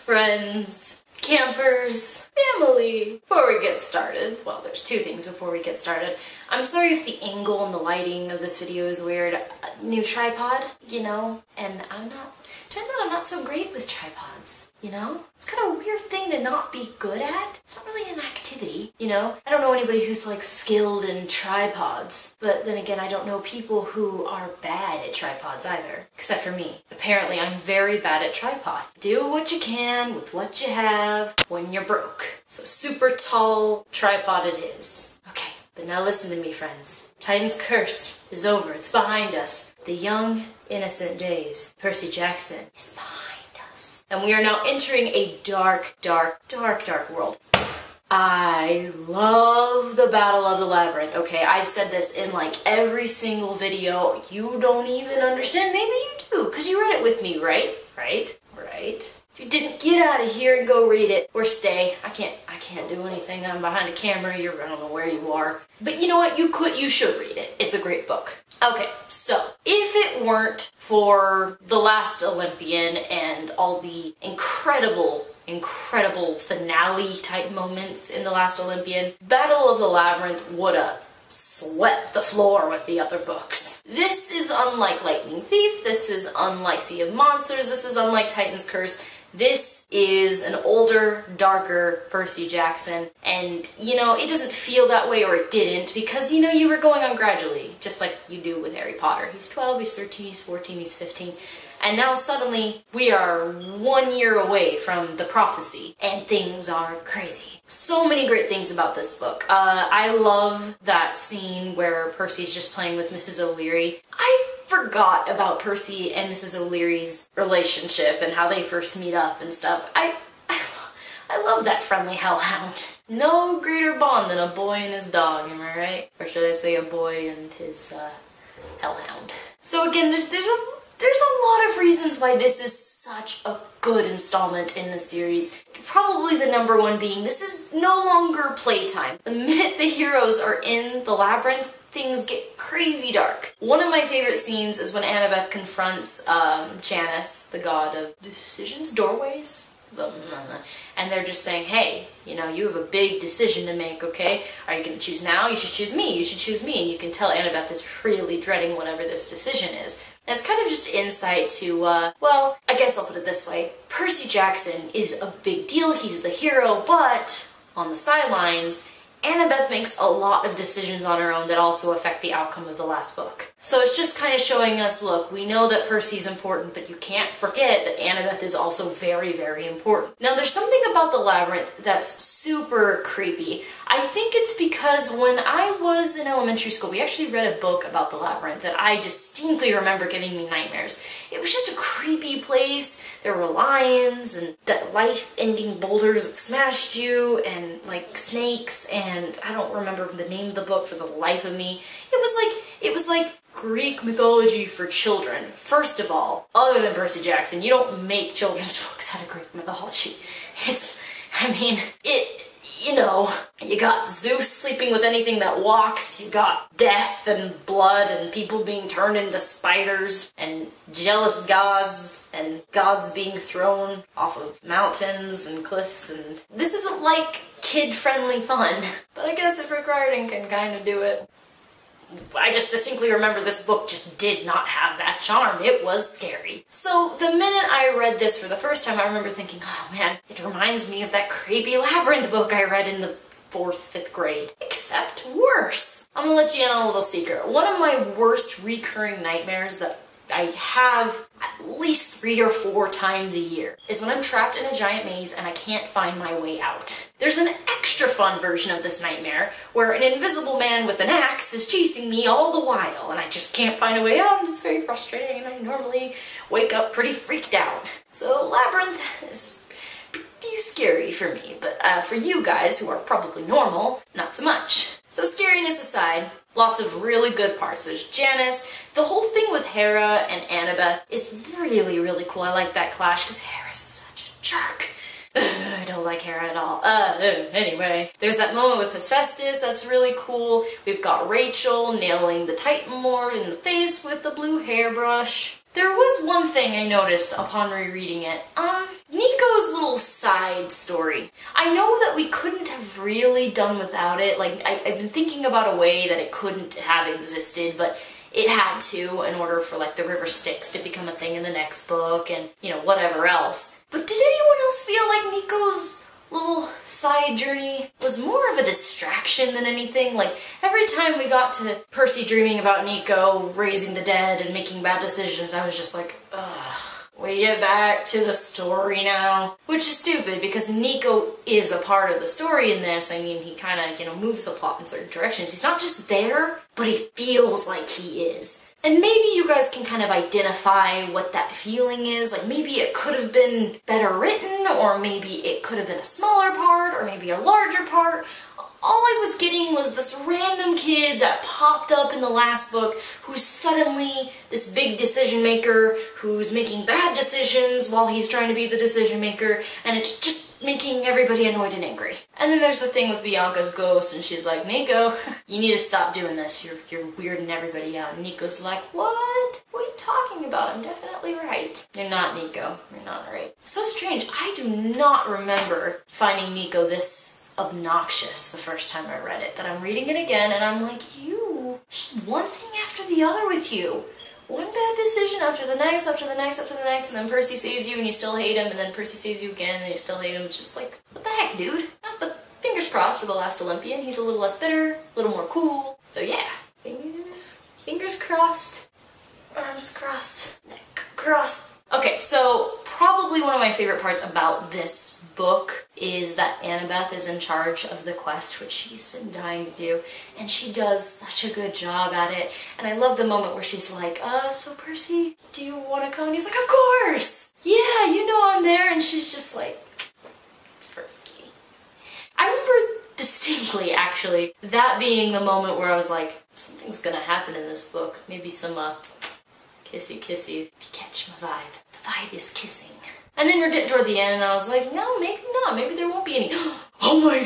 friends, campers, family. Before we get started, well, there's two things before we get started. I'm sorry if the angle and the lighting of this video is weird. New tripod, you know, and turns out I'm not so great with tripods, you know? It's kind of a weird thing to not be good at. It's not really an activity, you know? I don't know anybody who's like skilled in tripods, but then again, I don't know people who are bad at tripods either, except for me. Apparently, I'm very bad at tripods. Do what you can with what you have when you're broke. So super tall tripod it is. Okay, but now listen to me, friends. Titan's curse is over. It's behind us. The young, innocent days. Percy Jackson is behind us. And we are now entering a dark, dark, dark, dark world. I love the Battle of the Labyrinth. Okay, I've said this in like every single video. You don't even understand. Maybe you do, because you read it with me, right? Right? If you didn't, get out of here and go read it. Or stay. I can't do anything. I'm behind a camera. I don't know where you are. But you know what? You should read it. It's a great book. Okay, so if it weren't for The Last Olympian and all the incredible finale type moments in The Last Olympian, Battle of the Labyrinth woulda swept the floor with the other books. This is unlike Lightning Thief, this is unlike Sea of Monsters, this is unlike Titan's Curse. This is an older, darker Percy Jackson, and, you know, it doesn't feel that way, or it didn't, because, you know, you were going on gradually, just like you do with Harry Potter. He's 12, he's 13, he's 14, he's 15, and now suddenly we are 1 year away from the prophecy, and things are crazy. So many great things about this book. I love that scene where Percy's just playing with Mrs. O'Leary. I forgot about Percy and Mrs. O'Leary's relationship and how they first meet up and stuff. I love that friendly hellhound. No greater bond than a boy and his dog, am I right? Or should I say a boy and his hellhound. So again, there's a lot of reasons why this is such a good installment in the series. Probably the number one being, this is no longer playtime. The minute the heroes are in the labyrinth, things get crazy dark. One of my favorite scenes is when Annabeth confronts Janus, the god of decisions, doorways? And they're just saying, hey, you know, you have a big decision to make, okay? Are you going to choose now? You should choose me. You should choose me. And you can tell Annabeth is really dreading whatever this decision is. And it's kind of just insight to, well, I guess I'll put it this way. Percy Jackson is a big deal. He's the hero, but on the sidelines, Annabeth makes a lot of decisions on her own that also affect the outcome of the last book. So it's just kind of showing us, look, we know that Percy's important, but you can't forget that Annabeth is also very, very important. Now, there's something about the labyrinth that's super creepy. I think it's because when I was in elementary school, we actually read a book about the labyrinth that I distinctly remember giving me nightmares. It was just a creepy place. There were lions and life-ending boulders that smashed you and like snakes, and I don't remember the name of the book for the life of me. It was like Greek mythology for children. First of all, other than Percy Jackson, you don't make children's books out of Greek mythology. You know, you got Zeus sleeping with anything that walks, you got death and blood and people being turned into spiders and jealous gods and gods being thrown off of mountains and cliffs, and this isn't like kid-friendly fun, but I guess if Rick Riordan can kind of do it. I just distinctly remember this book just did not have that charm. It was scary. So the minute I read this for the first time, I remember thinking, oh man, it reminds me of that creepy Labyrinth book I read in the 4th, 5th grade. Except worse. I'm gonna let you in on a little secret. One of my worst recurring nightmares that I have at least 3 or 4 times a year is when I'm trapped in a giant maze and I can't find my way out. There's an extra fun version of this nightmare where an invisible man with an axe is chasing me all the while and I just can't find a way out, and it's very frustrating, and I normally wake up pretty freaked out. So Labyrinth is pretty scary for me, but for you guys who are probably normal, not so much. So scariness aside, lots of really good parts. There's Janus. The whole thing with Hera and Annabeth is really, really cool. I like that clash because Hera's such a jerk. I don't like Hera at all. Anyway, there's that moment with Hephaestus that's really cool. We've got Rachel nailing the Titan Lord in the face with the blue hairbrush. There was one thing I noticed upon rereading it. Nico's little little side story. I know that we couldn't have really done without it. Like, I've been thinking about a way that it couldn't have existed, but it had to in order for, like, the River Styx to become a thing in the next book and, you know, whatever else. But did anyone else feel like Nico's little side journey was more of a distraction than anything? Like, every time we got to Percy dreaming about Nico raising the dead and making bad decisions, I was just like, ugh. We get back to the story now. Which is stupid, because Nico is a part of the story in this. I mean, he kind of, you know, moves the plot in certain directions. He's not just there, but he feels like he is. And maybe you guys can kind of identify what that feeling is. Like, maybe it could have been better written, or maybe it could have been a smaller part, or maybe a larger part. All I was getting was this random kid that popped up in the last book who's suddenly this big decision maker who's making bad decisions while he's trying to be the decision maker, and it's just making everybody annoyed and angry. And then there's the thing with Bianca's ghost, and she's like, Nico, you need to stop doing this. You're weirding everybody out. And Nico's like, what? What are you talking about? I'm definitely right. You're not, Nico. You're not right. So strange. I do not remember finding Nico this obnoxious the first time I read it, but I'm reading it again and I'm like, you, just one thing after the other with you. One bad decision after the next, after the next, after the next, and then Percy saves you and you still hate him, and then Percy saves you again and you still hate him. It's just like, what the heck, dude? But fingers crossed for the last Olympian. He's a little less bitter, a little more cool. So yeah, fingers crossed, arms crossed, neck crossed. Okay, so probably one of my favorite parts about this book is that Annabeth is in charge of the quest, which she's been dying to do, and she does such a good job at it. And I love the moment where she's like, so Percy, do you want to come? And he's like, of course! Yeah, you know I'm there. And she's just like, Percy. I remember distinctly, actually, that being the moment where I was like, something's gonna happen in this book. Maybe some, kissy kissy, if you catch my vibe. The vibe is kissing. And then we're getting toward the end and I was like, no, maybe not. Maybe there won't be any. Oh my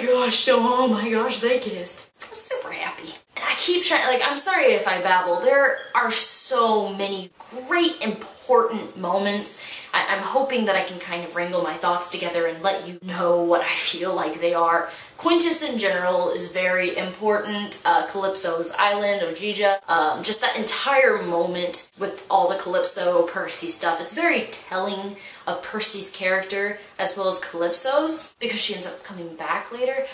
gosh, they kissed. I was super happy. And I keep trying, like, I'm sorry if I babble. There are so many great, important moments. I'm hoping that I can kind of wrangle my thoughts together and let you know what I feel like they are. Quintus in general is very important. Calypso's island, Ogija, just that entire moment with all the Calypso, Percy stuff. It's very telling of Percy's character as well as Calypso's, because she ends up coming back later.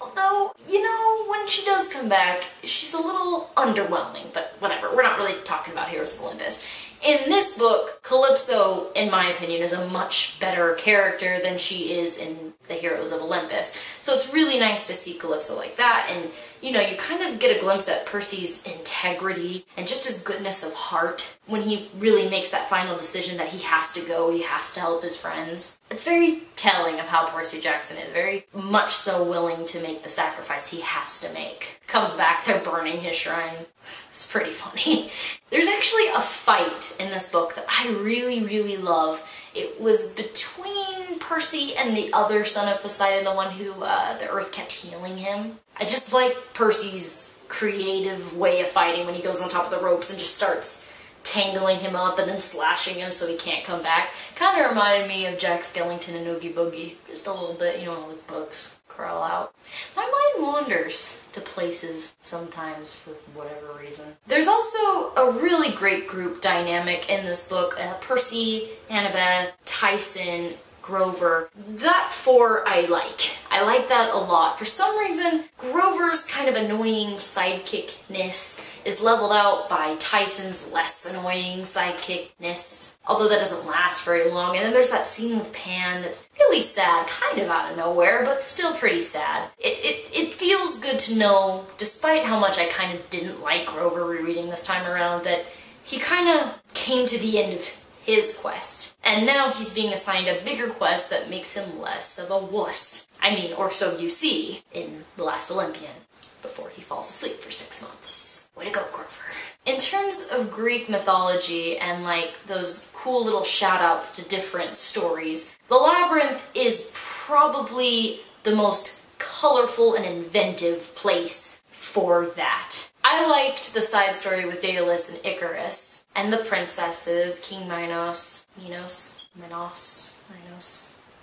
Although, you know, when she does come back, she's a little underwhelming, but whatever. We're not really talking about Heroes of Olympus. In this book, Calypso, in my opinion, is a much better character than she is in the Heroes of Olympus. So it's really nice to see Calypso like that, and, you know, you kind of get a glimpse at Percy's integrity and just his goodness of heart when he really makes that final decision that he has to go, he has to help his friends. It's very telling of how Percy Jackson is, very much so willing to make the sacrifice he has to make. Comes back, they're burning his shrine. It's pretty funny. There's actually a fight in this book that I really, really love. It was between Percy and the other son of Poseidon, the one who the earth kept healing him. I just like Percy's creative way of fighting when he goes on top of the ropes and just starts tangling him up and then slashing him so he can't come back. Kind of reminded me of Jack Skellington and Oogie Boogie. Just a little bit, you know, all the bugs crawl out. My mind wanders to places sometimes for whatever reason. There's also a really great group dynamic in this book. Percy, Annabeth, Tyson, Grover. That four I like. I like that a lot. For some reason, Grover's kind of annoying sidekickness is leveled out by Tyson's less annoying sidekickness. Although that doesn't last very long. And then there's that scene with Pan that's really sad, kind of out of nowhere, but still pretty sad. It feels good to know, despite how much I kind of didn't like Grover rereading this time around, that he kind of came to the end of his quest. And now he's being assigned a bigger quest that makes him less of a wuss. I mean, or so you see in The Last Olympian, before he falls asleep for 6 months. Way to go, Grover. In terms of Greek mythology and like those cool little shout-outs to different stories, The Labyrinth is probably the most colorful and inventive place for that. I liked the side story with Daedalus and Icarus, and the princesses, King Minos, you know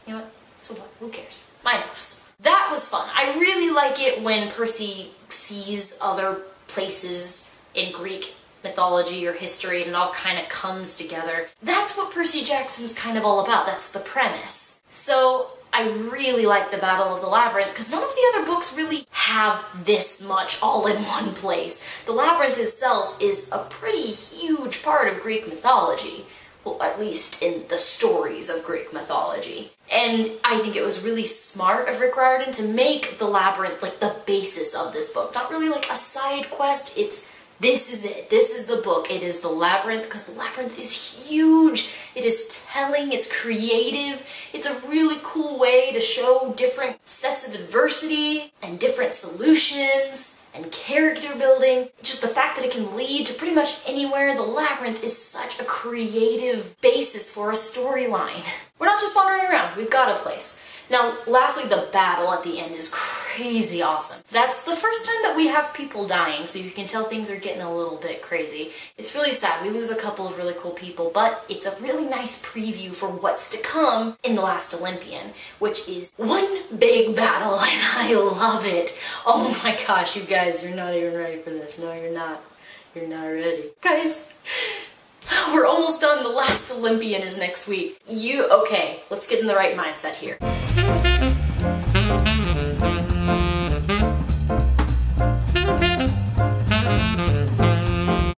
what? So what? Who cares? My nose. That was fun. I really like it when Percy sees other places in Greek mythology or history and it all kind of comes together. That's what Percy Jackson's kind of all about. That's the premise. So I really like the Battle of the Labyrinth because none of the other books really have this much all in one place. The Labyrinth itself is a pretty huge part of Greek mythology. Well, at least in the stories of Greek mythology. And I think it was really smart of Rick Riordan to make the Labyrinth like the basis of this book. Not really like a side quest, this is it. This is the book. It is the Labyrinth because the Labyrinth is huge. It is telling, it's creative. It's a really cool way to show different sets of adversity and different solutions and character building. Just the fact that it can lead to pretty much anywhere. The Labyrinth is such a creative basis for a storyline. We're not just wandering around, we've got a place. Now, lastly, the battle at the end is crazy awesome. That's the first time that we have people dying, so you can tell things are getting a little bit crazy. It's really sad. We lose a couple of really cool people, but it's a really nice preview for what's to come in The Last Olympian, which is one big battle, and I love it. Oh my gosh, you guys, you're not even ready for this. No, you're not. You're not ready. Guys, we're almost done. The Last Olympian is next week. Okay, let's get in the right mindset here.